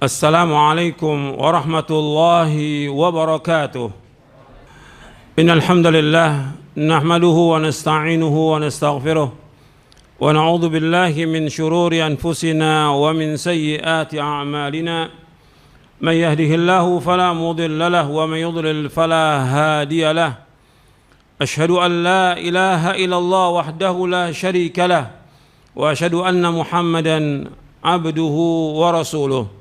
Assalamualaikum warahmatullahi wabarakatuh. Innal hamdalillah nahmaduhu wa nasta'inuhu wa nastaghfiruh wa na'udzu billahi min shururi anfusina wa min sayyiati a'malina. Man yahdihillahu fala mudilla lahu wa man yudlil fala hadiya lahu. Ashhadu an la ilaha illallah wahdahu la syarika lahu wa ashhadu anna Muhammadan abduhu wa rasuluh.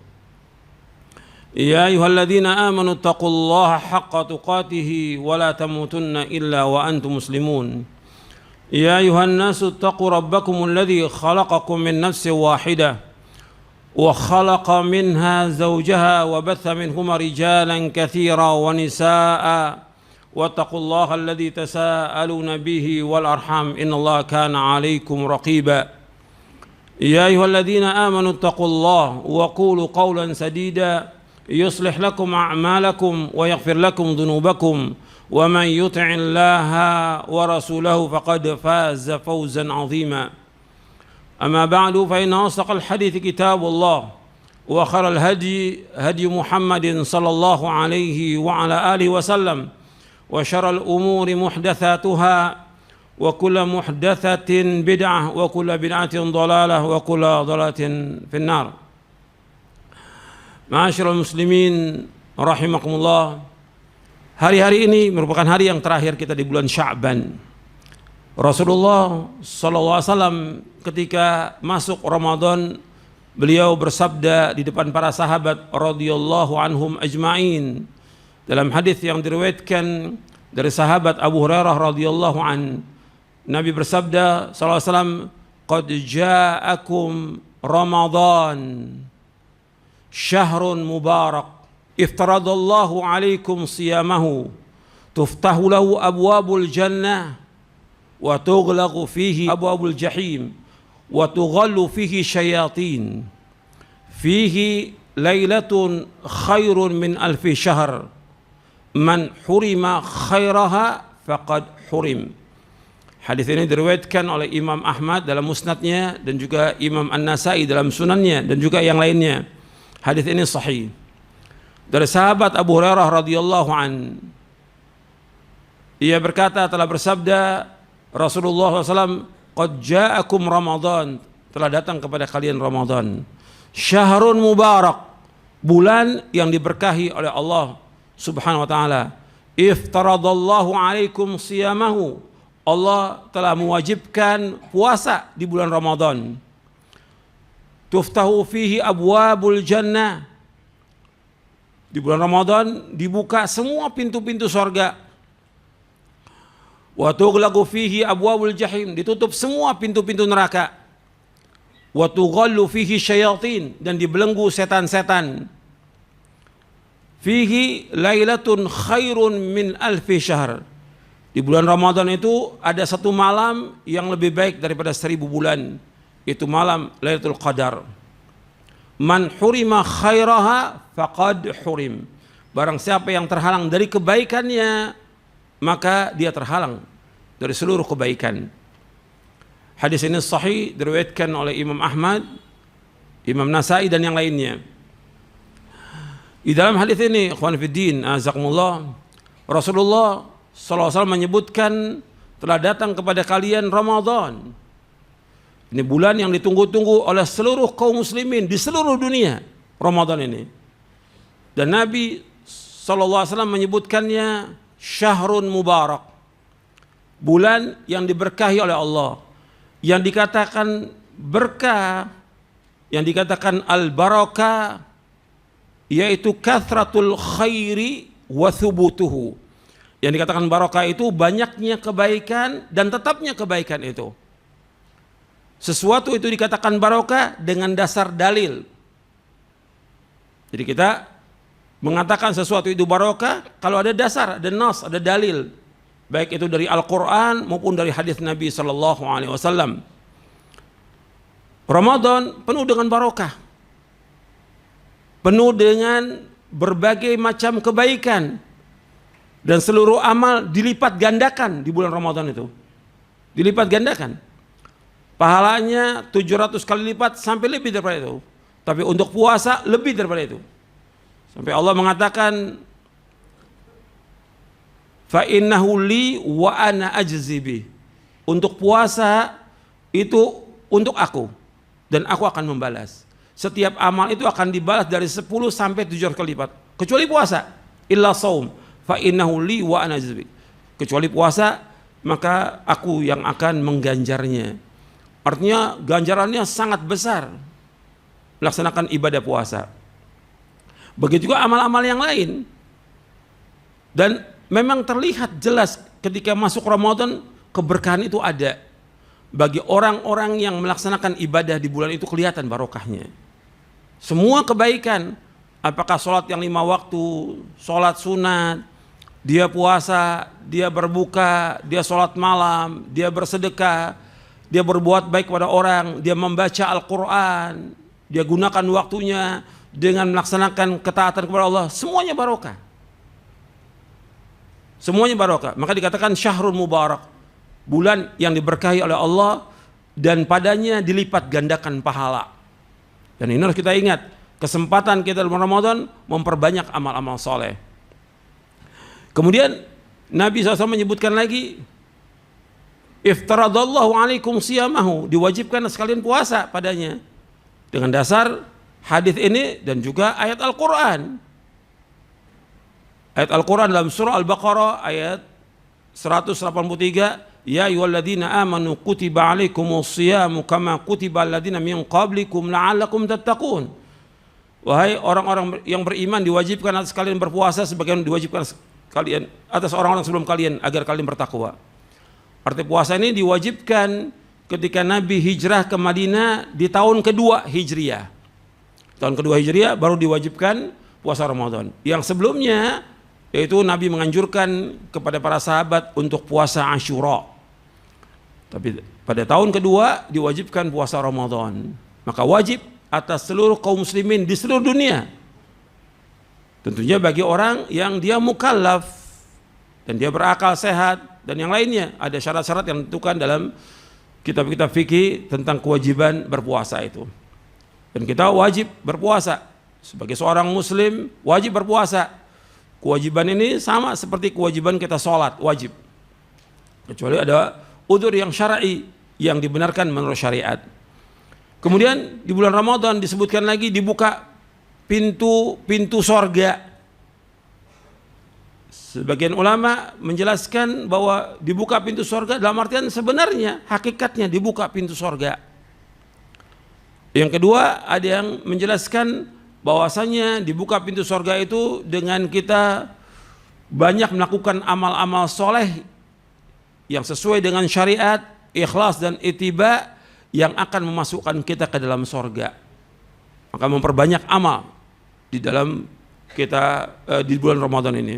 Ya ayyuhalladzina amanu taqullaha haqqa tuqatih wa la tamutunna illa wa antum muslimun. Ya ayyuhan nasu taqu rabbakumul ladzi khalaqakum min nafsin wahidah wa khalaqa minha zawjaha wa batha minhuma rijalan katsiran wa nisaa'a wattaqullaha alladzi tasaaluna bihi wal arham innallaha kana 'alaikum raqiba. Ya ayyuhalladzina amanu taqullaha wa qulu qawlan sadida يصلح لكم أعمالكم ويغفر لكم ذنوبكم ومن يطع الله ورسوله فقد فاز فوزا عظيما. أما بعد فإن أصدق الحديث كتاب الله وخير الهدي هدي محمد صلى الله عليه وعلى آله وسلم وشر الأمور محدثاتها وكل محدثة بدعة وكل بدعة ضلالة وكل ضلالة في النار. Ma'asyiral muslimin rahimakumullah. Hari-hari ini merupakan hari yang terakhir kita di bulan Sya'ban. Rasulullah sallallahu alaihi wasallam ketika masuk Ramadan, beliau bersabda di depan para sahabat radhiyallahu anhum ajma'in dalam hadis yang diriwayatkan dari sahabat Abu Hurairah radhiyallahu an. Nabi bersabda sallallahu alaihi wasallam, "Qad ja'akum Ramadan syahrun mubarak iftaradallahu alaikum siyamahu tuftahu lahu abwabul jannah wa tughlaqu fihi abwabul jahim wa tughallu fihi syayatin fihi lailatun khairun min alfi syahr man hurima khairaha faqad hurim." Hadis ini diriwayatkan oleh Imam Ahmad dalam musnadnya dan juga Imam An-Nasai dalam sunannya dan juga yang lainnya. Hadis ini sahih dari sahabat Abu Hurairah radhiyallahu an. Ia berkata, telah bersabda Rasulullah SAW, "Qad ja'akum Ramadan," telah datang kepada kalian Ramadan. Syahrun mubarak, bulan yang diberkahi oleh Allah Subhanahu wa taala. Iftaradallahu alaikum siyamahu, Allah telah mewajibkan puasa di bulan Ramadan. Tuftahu fihi abwabul jannah, di bulan Ramadan dibuka semua pintu-pintu surga. Wa tughlaqu fihi abwabul jahim, ditutup semua pintu-pintu neraka. Wa tughallu fihi syayatin, dan dibelenggu setan-setan. Fihi lailatun khairun min alfi syahr, di bulan Ramadan itu ada satu malam yang lebih baik daripada 1000 bulan. Itu malam Lailatul Qadar. Man hurima khairaha faqad hurim. Barang siapa yang terhalang dari kebaikannya, maka dia terhalang dari seluruh kebaikan. Hadis ini sahih diriwayatkan oleh Imam Ahmad, Imam Nasai dan yang lainnya. Di dalam hadis ini, ikhwan fiddin, azakumullah, Rasulullah sallallahu alaihi wasallam menyebutkan telah datang kepada kalian Ramadan. Ini bulan yang ditunggu-tunggu oleh seluruh kaum muslimin di seluruh dunia, Ramadan ini. Dan Nabi SAW menyebutkannya syahrun mubarak, bulan yang diberkahi oleh Allah. Yang dikatakan berkah, yang dikatakan al-barakah, yaitu kathratul khairi wa thubutuhu. Yang dikatakan barakah itu banyaknya kebaikan dan tetapnya kebaikan itu. Sesuatu itu dikatakan barokah dengan dasar dalil. Jadi kita mengatakan sesuatu itu barokah kalau ada dasar, ada nas, ada dalil. Baik itu dari Al-Quran maupun dari hadis Nabi SAW. Ramadan penuh dengan barokah, penuh dengan berbagai macam kebaikan, dan seluruh amal dilipat gandakan di bulan Ramadan itu. Dilipat gandakan. Pahalanya 700 kali lipat sampai lebih daripada itu. Tapi untuk puasa lebih daripada itu. Sampai Allah mengatakan, fa innahu li wa ana ajzi bi. Untuk puasa itu untuk aku dan aku akan membalas. Setiap amal itu akan dibalas dari 10 sampai 7 kali lipat. Kecuali puasa. Illa saum fa innahu li wa ana ajzi bi. Kecuali puasa, maka aku yang akan mengganjarnya. Artinya ganjarannya sangat besar melaksanakan ibadah puasa. Begitu juga amal-amal yang lain. Dan memang terlihat jelas ketika masuk Ramadan, keberkahan itu ada. Bagi orang-orang yang melaksanakan ibadah di bulan itu kelihatan barokahnya. Semua kebaikan, apakah sholat yang 5 waktu, sholat sunat, dia puasa, dia berbuka, dia sholat malam, dia bersedekah, dia berbuat baik kepada orang, dia membaca Al-Quran, dia gunakan waktunya dengan melaksanakan ketaatan kepada Allah, semuanya barokah. Semuanya barokah. Maka dikatakan syahrul mubarak, bulan yang diberkahi oleh Allah dan padanya dilipat gandakan pahala. Dan ini harus kita ingat, kesempatan kita dalam Ramadan memperbanyak amal-amal soleh. Kemudian Nabi SAW menyebutkan lagi, iftaradallahu alaikum siyamahu, diwajibkan sekalian puasa padanya. Dengan dasar hadis ini dan juga ayat Al-Quran. Ayat Al-Quran dalam surah Al-Baqarah ayat 183, ya ayyuhalladzina amanu kutiba alaikumus siyamu kama kutiba alladzina min qablikum la'allakum tattaqun. Wahai orang-orang yang beriman, diwajibkan atas kalian berpuasa sebagaimana diwajibkan kalian atas orang-orang sebelum kalian agar kalian bertakwa. Arti puasa ini diwajibkan ketika Nabi hijrah ke Madinah di tahun kedua Hijriah. Tahun kedua Hijriah baru diwajibkan puasa Ramadan. Yang sebelumnya yaitu Nabi menganjurkan kepada para sahabat untuk puasa Asyura. Tapi pada tahun kedua diwajibkan puasa Ramadan. Maka wajib atas seluruh kaum muslimin di seluruh dunia. Tentunya bagi orang yang dia mukallaf dan dia berakal sehat dan yang lainnya, ada syarat-syarat yang ditentukan dalam kitab-kitab fikih tentang kewajiban berpuasa itu. Dan kita wajib berpuasa sebagai seorang muslim, wajib berpuasa. Kewajiban ini sama seperti kewajiban kita sholat, wajib. Kecuali ada udzur yang syar'i yang dibenarkan menurut syariat. Kemudian di bulan Ramadan disebutkan lagi dibuka pintu sorga. Sebagian ulama menjelaskan bahwa dibuka pintu sorga dalam artian sebenarnya hakikatnya dibuka pintu sorga. Yang kedua ada yang menjelaskan bahwasanya dibuka pintu sorga itu dengan kita banyak melakukan amal-amal soleh yang sesuai dengan syariat, ikhlas dan ittiba yang akan memasukkan kita ke dalam sorga. Maka memperbanyak amal di dalam kita di bulan Ramadan ini.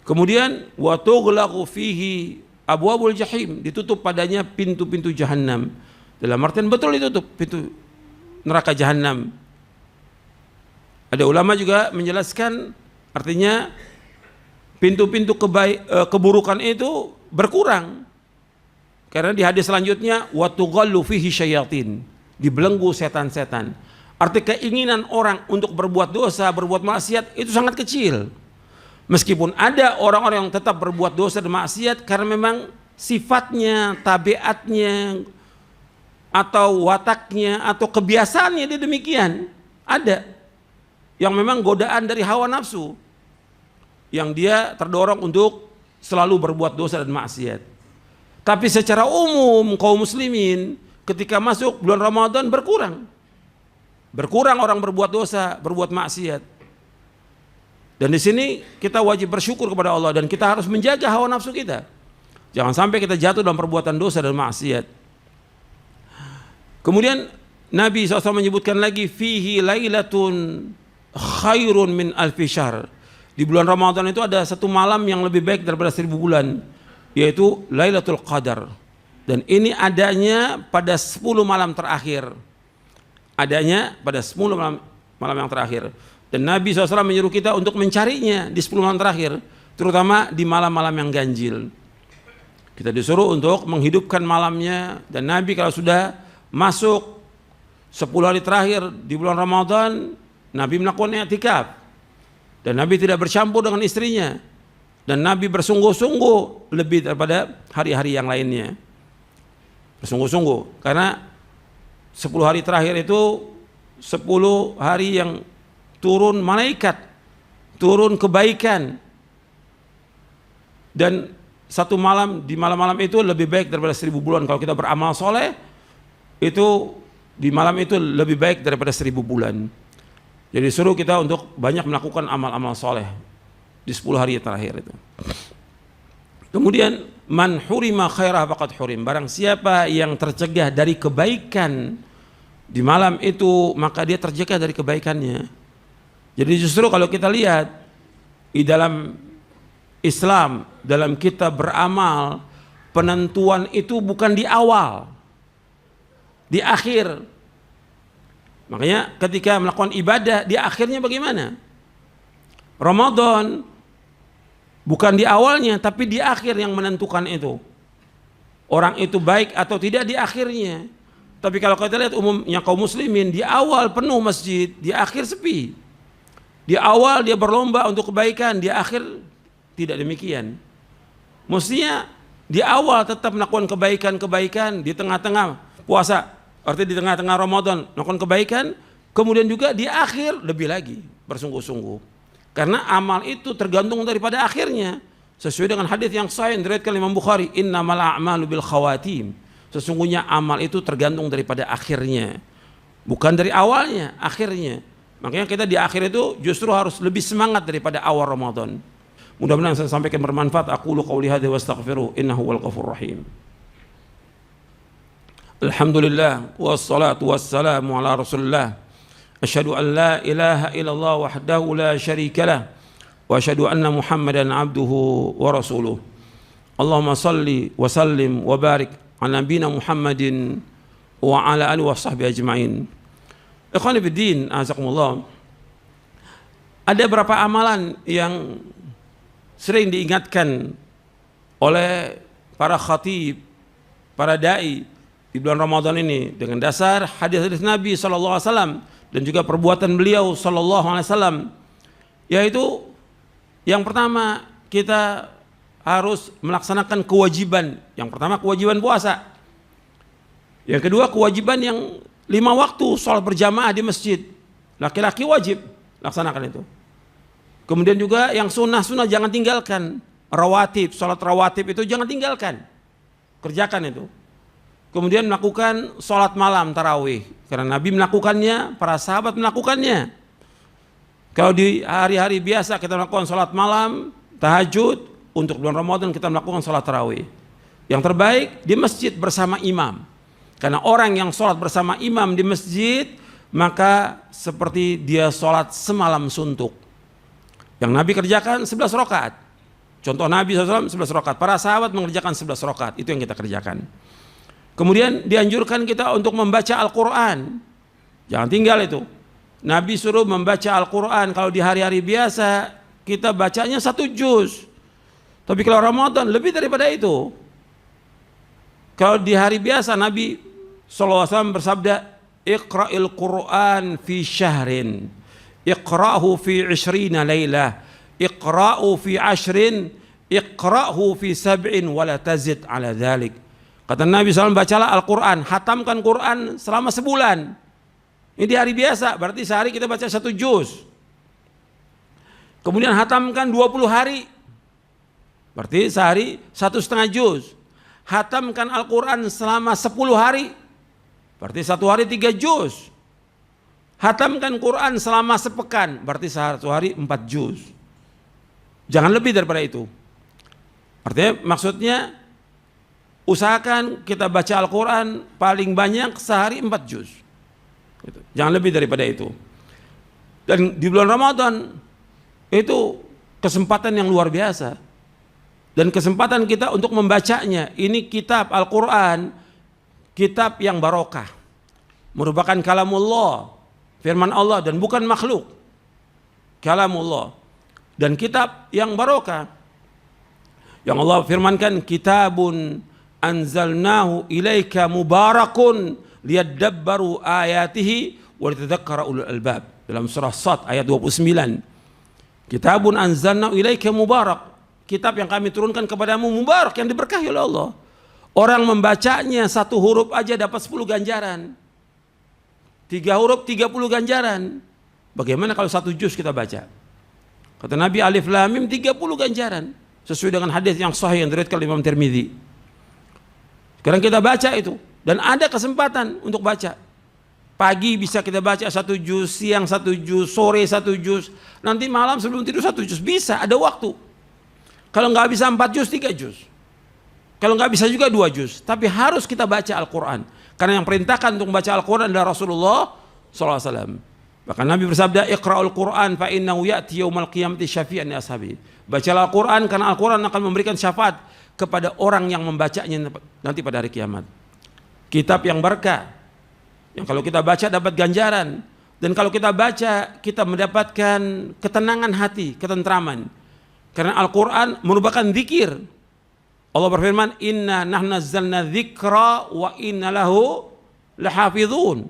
Kemudian wa tughlaqu fihi abwabul jahim, ditutup padanya pintu-pintu jahanam. Dalam artian betul ditutup pintu neraka jahanam. Ada ulama juga menjelaskan artinya pintu-pintu keburukan itu berkurang. Karena di hadis selanjutnya wa tughallu fihi syayatin, dibelenggu setan-setan. Arti keinginan orang untuk berbuat dosa, berbuat maksiat itu sangat kecil. Meskipun ada orang-orang yang tetap berbuat dosa dan maksiat karena memang sifatnya, tabiatnya, atau wataknya, atau kebiasaannya dia demikian. Ada yang memang godaan dari hawa nafsu, yang dia terdorong untuk selalu berbuat dosa dan maksiat. Tapi secara umum kaum muslimin ketika masuk bulan Ramadan berkurang. Berkurang orang berbuat dosa, berbuat maksiat. Dan di sini kita wajib bersyukur kepada Allah dan kita harus menjaga hawa nafsu kita. Jangan sampai kita jatuh dalam perbuatan dosa dan maksiat. Kemudian Nabi SAW menyebutkan lagi fihi lailatun khairun min alfi syahr. Di bulan Ramadan itu ada satu malam yang lebih baik daripada 1000 bulan, yaitu Lailatul Qadar. Dan ini adanya pada 10 malam terakhir. Adanya pada 10 malam yang terakhir. Dan Nabi SAW menyuruh kita untuk mencarinya di 10 malam terakhir, terutama di malam-malam yang ganjil. Kita disuruh untuk menghidupkan malamnya, dan Nabi kalau sudah masuk 10 hari terakhir di bulan Ramadan Nabi melakukan i'tikaf dan Nabi tidak bercampur dengan istrinya dan Nabi bersungguh-sungguh lebih daripada hari-hari yang lainnya. Bersungguh-sungguh karena 10 hari terakhir itu 10 hari yang turun malaikat, turun kebaikan, dan satu malam di malam-malam itu lebih baik daripada 1000 bulan. Kalau kita beramal soleh itu di malam itu lebih baik daripada 1000 bulan. Jadi suruh kita untuk banyak melakukan amal-amal soleh di 10 hari terakhir itu. Kemudian man hurima khairah faqad hurim, barang siapa yang tercegah dari kebaikan di malam itu maka dia tercegah dari kebaikannya. Jadi justru kalau kita lihat di dalam Islam, dalam kita beramal, penentuan itu bukan di awal, di akhir. Makanya ketika melakukan ibadah di akhirnya bagaimana? Ramadan bukan di awalnya tapi di akhir yang menentukan itu. Orang itu baik atau tidak di akhirnya. Tapi kalau kita lihat umumnya kaum muslimin, di awal penuh masjid, di akhir sepi. Di awal dia berlomba untuk kebaikan, di akhir tidak demikian. Mestinya di awal tetap melakukan kebaikan-kebaikan, di tengah-tengah puasa, artinya di tengah-tengah Ramadan melakukan kebaikan, kemudian juga di akhir lebih lagi bersungguh-sungguh. Karena amal itu tergantung daripada akhirnya. Sesuai dengan hadis yang sahih diriwayatkan Imam Bukhari, innamal a'malu bil khawatim. Sesungguhnya amal itu tergantung daripada akhirnya, bukan dari awalnya, akhirnya. Makanya kita di akhir itu justru harus lebih semangat daripada awal Ramadan. Mudah-mudahan saya sampaikan bermanfaat. Aqulu qawli hadza wa astaghfiruh innahu wal ghafurur rahim. Alhamdulillah wassalatu wassalamu ala Rasulillah. Asyhadu an la ilaha illallah wahdahu la syarika lah wa asyhadu anna Muhammadan abduhu wa rasuluh. Allahumma salli wa sallim wa barik ala nabiyina Muhammadin wa ala alihi wa sahbihi ajma'in. Ikhwani fiddin, azakumullah. Ada beberapa amalan yang sering diingatkan oleh para khatib, para dai di bulan Ramadan ini dengan dasar hadis-hadis Nabi SAW dan juga perbuatan beliau SAW, yaitu yang pertama kita harus melaksanakan kewajiban. Yang pertama kewajiban puasa. Yang kedua kewajiban yang 5 waktu sholat berjamaah di masjid. Laki-laki wajib laksanakan itu. Kemudian juga yang sunnah-sunnah jangan tinggalkan. Rawatib, sholat rawatib itu jangan tinggalkan. Kerjakan itu. Kemudian melakukan sholat malam tarawih. Karena Nabi melakukannya, para sahabat melakukannya. Kalau di hari-hari biasa kita melakukan sholat malam, tahajud. Untuk bulan Ramadan kita melakukan sholat tarawih. Yang terbaik di masjid bersama imam. Karena orang yang sholat bersama imam di masjid, maka seperti dia sholat semalam suntuk. Yang Nabi kerjakan 11 rakaat. Contoh Nabi SAW 11 rakaat. Para sahabat mengerjakan 11 rakaat. Itu yang kita kerjakan. Kemudian dianjurkan kita untuk membaca Al-Quran. Jangan tinggal itu. Nabi suruh membaca Al-Quran. Kalau di hari-hari biasa kita bacanya 1 juz. Tapi kalau Ramadan lebih daripada itu. Kalau di hari biasa Nabi SAW bersabda, Iqra'il Qur'an fi syahrin, Iqra'hu fi 20 laylah, Iqra'hu fi 10, Iqra'hu fi 7 wa la tazid ala dhalik. Kata Nabi SAW, bacalah Al-Quran, hatamkan Quran selama sebulan. Ini di hari biasa, berarti sehari kita baca 1 juz. Kemudian hatamkan 20 hari. Berarti sehari 1,5 juz. Hatamkan Al-Quran selama 10 hari. Berarti 1 hari 3 juz. Hatamkan Quran selama sepekan. Berarti 1 hari 4 juz. Jangan lebih daripada itu. Artinya maksudnya usahakan kita baca Al-Quran paling banyak sehari 4 juz. Jangan lebih daripada itu. Dan di bulan Ramadan itu kesempatan yang luar biasa. Dan kesempatan kita untuk membacanya. Ini kitab Al-Quran, kitab yang barokah. Merupakan kalamullah, firman Allah dan bukan makhluk. Kalamullah. Dan kitab yang barokah. Yang Allah firmankan, kitabun anzalnahu ilaika mubarakun liyadabbaru ayatihi wa litadzakkara ulul albab. Dalam surah Sad ayat 29. Kitabun anzalna ilaika mubarak. Kitab yang kami turunkan kepadamu mubarak, yang diberkahi oleh Allah. Orang membacanya 1 huruf aja dapat 10 ganjaran. 3 huruf 30 ganjaran. Bagaimana kalau 1 juz kita baca? Kata Nabi, alif lam mim 30 ganjaran. Sesuai dengan hadis yang sahih yang diriwayatkan oleh Imam Tirmidzi. Sekarang kita baca itu, dan ada kesempatan untuk baca. Pagi bisa kita baca 1 juz, siang 1 juz, sore 1 juz, nanti malam sebelum tidur 1 juz, bisa, ada waktu. Kalau nggak bisa 4 juz, 3 juz. Kalau nggak bisa juga 2 juz. Tapi harus kita baca Al-Quran. Karena yang perintahkan untuk membaca Al-Quran adalah Rasulullah SAW. Bahkan Nabi bersabda, Iqra'ul Quran fa innahu ya'ti yaumal qiyamati syafi'an li ashabi. Bacalah Al-Quran karena Al-Quran akan memberikan syafaat kepada orang yang membacanya nanti pada hari kiamat. Kitab yang berkah, yang kalau kita baca dapat ganjaran, dan kalau kita baca kita mendapatkan ketenangan hati, ketentraman. Karena Al-Quran merupakan zikir. Allah berfirman, Inna nahnu nazzalna dzikra wa inna lahu lahafizun.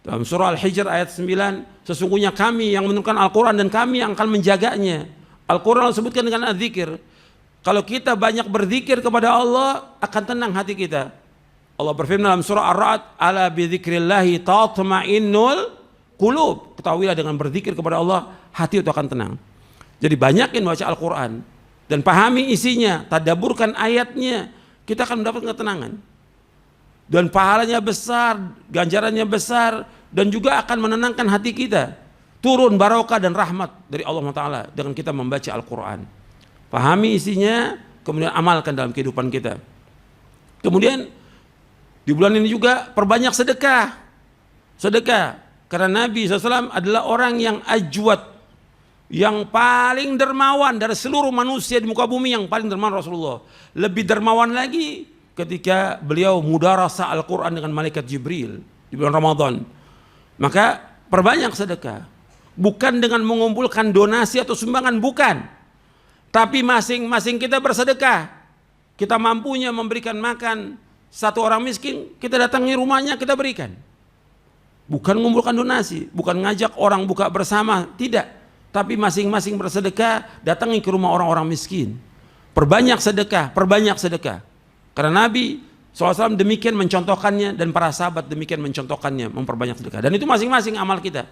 Dalam surah Al-Hijr ayat 9, sesungguhnya kami yang menurunkan Al-Quran dan kami yang akan menjaganya. Al-Quran disebutkan dengan zikir. Kalau kita banyak berzikir kepada Allah, akan tenang hati kita. Allah berfirman dalam surah Ar-Ra'd, ala bidzikrillahi tatma'innul qulub. Ketahuilah dengan berzikir kepada Allah, hati itu akan tenang. Jadi banyakin baca Al-Quran dan pahami isinya, tadabburkan ayatnya, kita akan mendapatkan ketenangan. Dan pahalanya besar, ganjarannya besar, dan juga akan menenangkan hati kita. Turun barokah dan rahmat dari Allah Ta'ala dengan kita membaca Al-Quran. Pahami isinya, kemudian amalkan dalam kehidupan kita. Kemudian di bulan ini juga perbanyak sedekah. Sedekah, karena Nabi SAW adalah orang yang ajwad, yang paling dermawan dari seluruh manusia di muka bumi, yang paling dermawan Rasulullah. Lebih dermawan lagi ketika beliau mudarasah Al-Quran dengan malaikat Jibril di bulan Ramadan. Maka perbanyak sedekah, bukan dengan mengumpulkan donasi atau sumbangan, bukan, tapi masing-masing kita bersedekah. Kita mampunya memberikan makan 1 orang miskin, kita datangi rumahnya, kita berikan. Bukan mengumpulkan donasi, bukan ngajak orang buka bersama, tidak, tapi masing-masing bersedekah, datangi ke rumah orang-orang miskin. Perbanyak sedekah, perbanyak sedekah. Karena Nabi SAW demikian mencontohkannya, dan para sahabat demikian mencontohkannya, memperbanyak sedekah. Dan itu masing-masing amal kita.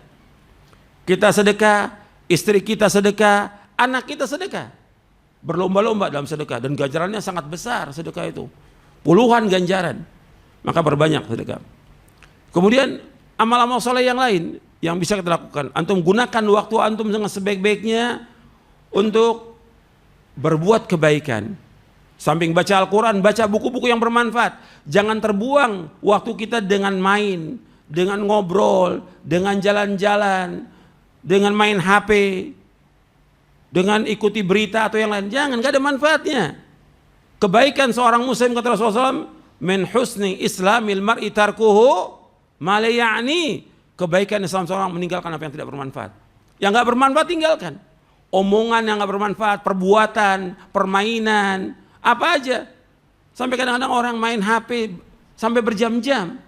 Kita sedekah, istri kita sedekah, anak kita sedekah. Berlomba-lomba dalam sedekah, dan ganjarannya sangat besar sedekah itu. Puluhan ganjaran. Maka berbanyak sedekah. Kemudian amal-amal soleh yang lain yang bisa kita lakukan. Antum gunakan waktu antum dengan sebaik-baiknya untuk berbuat kebaikan. Samping baca Al-Quran, baca buku-buku yang bermanfaat. Jangan terbuang waktu kita dengan main, dengan ngobrol, dengan jalan-jalan, dengan main HP, dengan ikuti berita atau yang lain. Jangan, gak ada manfaatnya. Kebaikan seorang muslim, kata Rasulullah SAW, min husni islamil mar'i tarkuhu ma la ya'ni. Kebaikan Islam seorang meninggalkan apa yang tidak bermanfaat. Yang gak bermanfaat tinggalkan. Omongan yang gak bermanfaat, perbuatan, permainan, apa aja. Sampai kadang-kadang orang main HP sampai berjam-jam.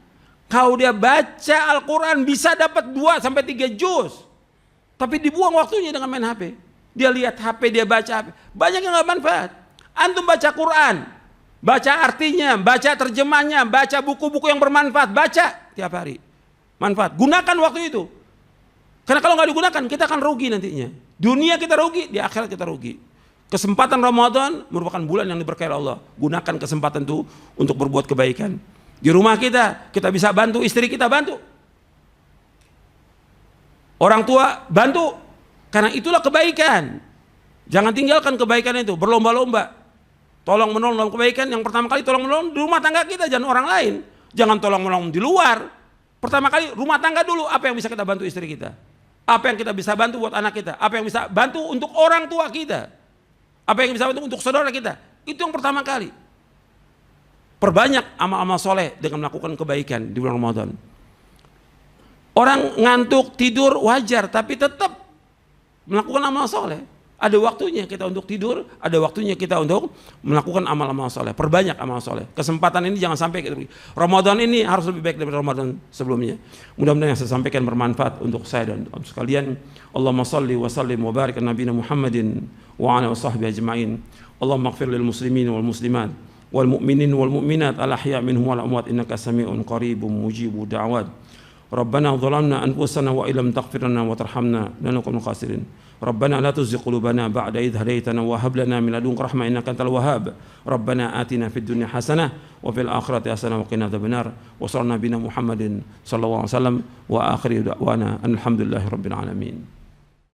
Kalau dia baca Al-Quran bisa dapat 2 sampai 3 juz. Tapi dibuang waktunya dengan main HP. Dia lihat HP, dia baca HP. Banyak yang gak manfaat. Antum baca Quran, baca artinya, baca terjemahnya, baca buku-buku yang bermanfaat, baca tiap hari. Manfaat. Gunakan waktu itu. Karena kalau nggak digunakan, kita akan rugi nantinya. Dunia kita rugi, di akhirat kita rugi. Kesempatan Ramadan merupakan bulan yang diberkahi Allah. Gunakan kesempatan itu untuk berbuat kebaikan. Di rumah kita bisa bantu istri kita, bantu. Orang tua, bantu. Karena itulah kebaikan. Jangan tinggalkan kebaikan itu, berlomba-lomba. Tolong menolong dalam kebaikan, yang pertama kali tolong menolong di rumah tangga kita, jangan orang lain. Jangan tolong menolong di luar. Pertama kali rumah tangga dulu, apa yang bisa kita bantu istri kita? Apa yang kita bisa bantu buat anak kita? Apa yang bisa bantu untuk orang tua kita? Apa yang bisa bantu untuk saudara kita? Itu yang pertama kali. Perbanyak amal-amal soleh dengan melakukan kebaikan di bulan Ramadan. Orang ngantuk, tidur wajar, tapi tetap melakukan amal soleh. Ada waktunya kita untuk tidur, ada waktunya kita untuk melakukan amal-amal soleh. Perbanyak amal soleh. Kesempatan ini jangan sampai kita pergi. Ramadan ini harus lebih baik daripada Ramadan sebelumnya. Mudah-mudahan yang saya sampaikan bermanfaat untuk saya dan sekalian. Allahumma salli wa sallim wa barik ala nabiyina Muhammadin wa ala wasahbihi ajma'in. Allahumma ighfir lil muslimin wal muslimat wal mu'minin wal mu'minat al ahya' minhum wal amwat innaka sami'un qaribun mujibud da'wat. Rabbana zalamna anfusana wa illam taghfir lana wa tarhamna lanakunanna khasirin. Rabbana la tuzigh qulubana ba'da idh hadaytana wa hab lana min ladunka rahmah innaka antal wahhab. Rabbana atina fid dunya hasanah wa fil akhirati hasanah wa qina adzabannar. Wa sallallahu nabiyana Muhammadin sallallahu alaihi wasallam wa akhiru da'wana alhamdulillahi rabbil alamin.